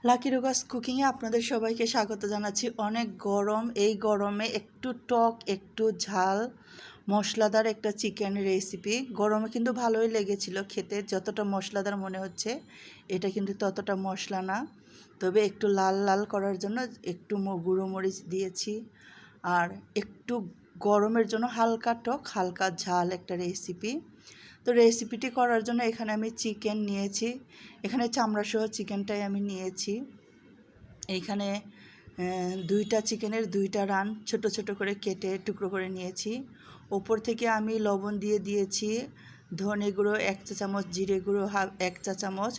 Lucky রোগাস কুকিংয়ে আপনাদের সবাইকে স্বাগত জানাচ্ছি। অনেক গরম, এই গরমে একটু টক একটু ঝাল মশলাদার একটা চিকেন রেসিপি। গরমে কিন্তু ভালোই লেগেছিল খেতে, যতটা মশলাদার মনে হচ্ছে এটা কিন্তু ততটা মশলা না। তবে একটু লাল লাল করার জন্য একটু গুঁড়ো মরিচ দিয়েছি, আর একটু গরমের জন্য হালকা টক হালকা ঝাল একটা রেসিপি। তো রেসিপিটি করার জন্য এখানে আমি চিকেন নিয়েছি, এখানে চামড়া সহ চিকেনটাই আমি নিয়েছি। এইখানে দুইটা চিকেনের দুইটা রান ছোট ছোট করে কেটে টুকরো করে নিয়েছি। ওপর থেকে আমি লবণ দিয়ে দিয়েছি, ধনে গুঁড়ো 1 চা চামচ, জিরে গুঁড়ো 1 চা চামচ,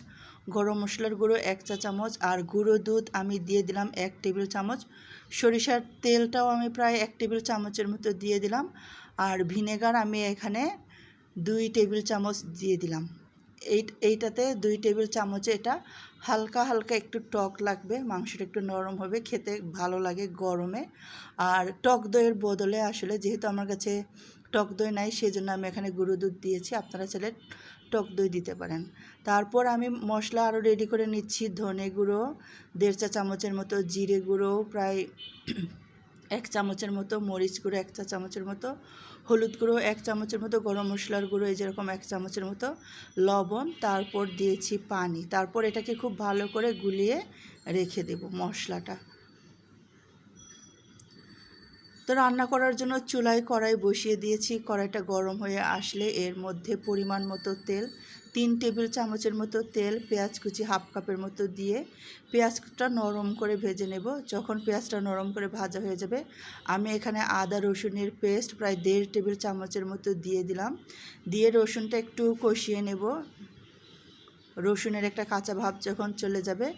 গরম মশলার গুঁড়ো 1 চা চামচ, আর গুঁড়ো দুধ আমি দিয়ে দিলাম 1 টেবিল চামচ। সরিষার তেলটাও আমি প্রায় 1 টেবিল চামচের মতো দিয়ে দিলাম। আর ভিনেগার আমি এখানে 2 টেবিল চামচ দিয়ে দিলাম। এইটাতে 2 টেবিল চামচে এটা হালকা হালকা একটু টক লাগবে, মাংসটা একটু নরম হবে, খেতে ভালো লাগে গরমে। আর টক দইয়ের বদলে আসলে যেহেতু আমার কাছে টক দই নাই, সেজন্য আমি এখানে গুঁড়ো দুধ দিয়েছি, আপনারা চাইলে টক দই দিতে পারেন। তারপর আমি মশলা আরও রেডি করে নিচ্ছি। ধনে গুঁড়ো 1.5 চা চামচের মতো, জিরে গুঁড়ো প্রায় 1 চামচের মতো, মরিচ গুঁড়ো 1 চা চামচের মতো, হলুদ গুঁড়ো 1 চামচের মতো, গরম মশলার গুঁড়ো এই যেরকম 1 চামচের মতো, লবণ, তারপর দিয়েছি পানি। তারপর এটাকে খুব ভালো করে গুলিয়ে রেখে দেব মশলাটা। তো রান্না করার জন্য চুলায় কড়াই বসিয়ে দিয়েছি। কড়াইটা গরম হয়ে আসলে এর মধ্যে পরিমাণ মতো তেল, 3 টেবিল চামচের মতো তেল, পেঁয়াজ কুচি 1/2 কাপের মতো দিয়ে পেঁয়াজটা নরম করে ভেজে নেব। যখন পেঁয়াজটা নরম করে ভাজা হয়ে যাবে, আমি এখানে আদা রসুনের পেস্ট প্রায় 1.5 টেবিল চামচের মতো দিয়ে দিলাম। দিয়ে রসুনটা একটু কষিয়ে নেব। রসুনের একটা কাঁচা ভাব যখন চলে যাবে,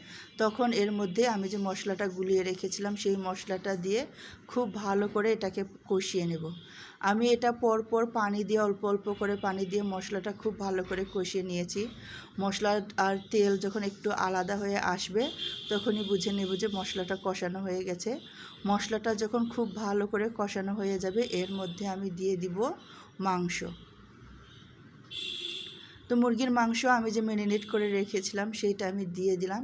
তখন এর মধ্যে আমি যে মশলাটা গুলিয়ে রেখেছিলাম সেই মশলাটা দিয়ে খুব ভালো করে এটাকে কষিয়ে নেব। আমি এটা পরপর পানি দিয়ে অল্প অল্প করে পানি দিয়ে মশলাটা খুব ভালো করে কষিয়ে নিয়েছি। মশলা আর তেল যখন একটু আলাদা হয়ে আসবে, তখনই বুঝে নেব যে মশলাটা কষানো হয়ে গেছে। মশলাটা যখন খুব ভালো করে কষানো হয়ে যাবে, এর মধ্যে আমি দিয়ে দিব মাংস। তো মুরগির মাংস আমি যে ম্যারিনেট করে রেখেছিলাম সেইটা আমি দিয়ে দিলাম।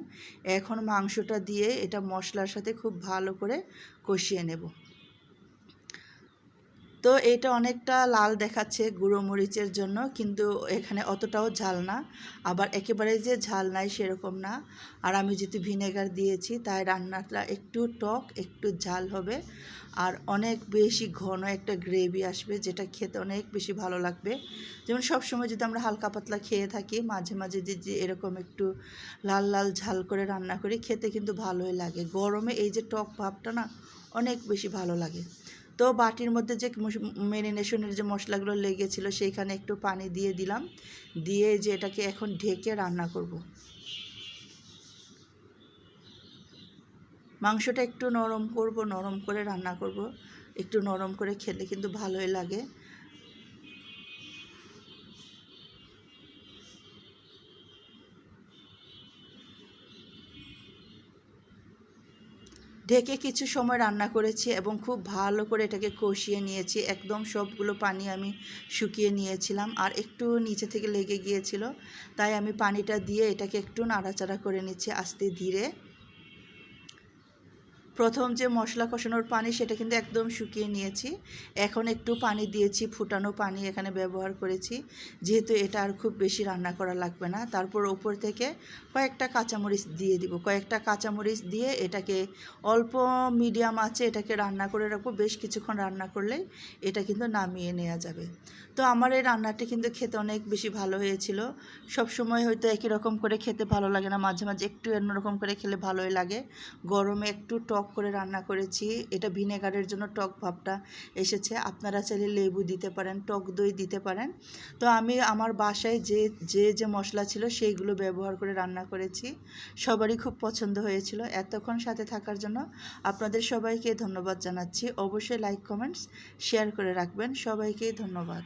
এখন মাংসটা দিয়ে এটা মশলার সাথে খুব ভালো করে কষিয়ে নেব। তো এটা অনেকটা লাল দেখাচ্ছে গুঁড়ো মরিচের জন্য, কিন্তু এখানে অতটাও ঝাল না, আবার একেবারে যে ঝাল নাই সেরকম না। আর আমি যেহেতু ভিনেগার দিয়েছি, তাই রান্নাটা একটু টক একটু ঝাল হবে, আর অনেক বেশি ঘন একটা গ্রেভি আসবে, যেটা খেতে অনেক বেশি ভালো লাগবে। যেমন সবসময় যদি আমরা হালকা পাতলা খেয়ে থাকি, মাঝে মাঝে যদি এরকম একটু লাল লাল ঝাল করে রান্না করি, খেতে কিন্তু ভালোই লাগে। গরমে এই যে টক ভাবটা না অনেক বেশি ভালো লাগে। তো বাটির মধ্যে যে ম্যারিনেশনের যে মশলাগুলো লেগেছিলো সেইখানে একটু পানি দিয়ে দিলাম, দিয়ে যে এটাকে এখন ঢেকে রান্না করব। মাংসটা একটু নরম করব, নরম করে রান্না করব। একটু নরম করে খেলে কিন্তু ভালোই লাগে। ঢেকে কিছু সময় রান্না করেছি এবং খুব ভালো করে এটাকে কষিয়ে নিয়েছি। একদম সবগুলো পানি আমি শুকিয়ে নিয়েছিলাম, আর একটু নিচে থেকে লেগে গিয়েছিল, তাই আমি পানিটা দিয়ে এটাকে একটু নাড়াচাড়া করে নিচ্ছি আস্তে ধীরে। প্রথম যে মশলা কষানোর পানি সেটা কিন্তু একদম শুকিয়ে নিয়েছি। এখন একটু পানি দিয়েছি, ফুটানো পানি এখানে ব্যবহার করেছি, যেহেতু এটা আর খুব বেশি রান্না করা লাগবে না। তারপর উপর থেকে কয়েকটা কাঁচামরিচ দিয়ে দিব। কয়েকটা কাঁচামরিচ দিয়ে এটাকে অল্প মিডিয়াম আঁচে এটাকে রান্না করে রাখবো। বেশ কিছুক্ষণ রান্না করলেই এটা কিন্তু নামিয়ে নেওয়া যাবে। তো আমার এই রান্নাটি কিন্তু খেতে অনেক বেশি ভালো হয়েছিল। সব সময় হয়তো একই রকম করে খেতে ভালো লাগে না, মাঝে মাঝে একটু অন্যরকম করে খেলে ভালোই লাগে। গরমে একটু টক করে রান্না করেছি, এটা ভিনেগারের জন্য টক ভাবটা এসেছে। আপনারা চাইলে লেবু দিতে পারেন, টক দই দিতে পারেন। তো আমি আমার বাসায় যে মশলা ছিল সেইগুলো ব্যবহার করে রান্না করেছি, সবারই খুব পছন্দ হয়েছিল। এতক্ষণ সাথে থাকার জন্য আপনাদের সবাইকে ধন্যবাদ জানাচ্ছি। অবশ্যই লাইক কমেন্টস শেয়ার করে রাখবেন। সবাইকে ধন্যবাদ।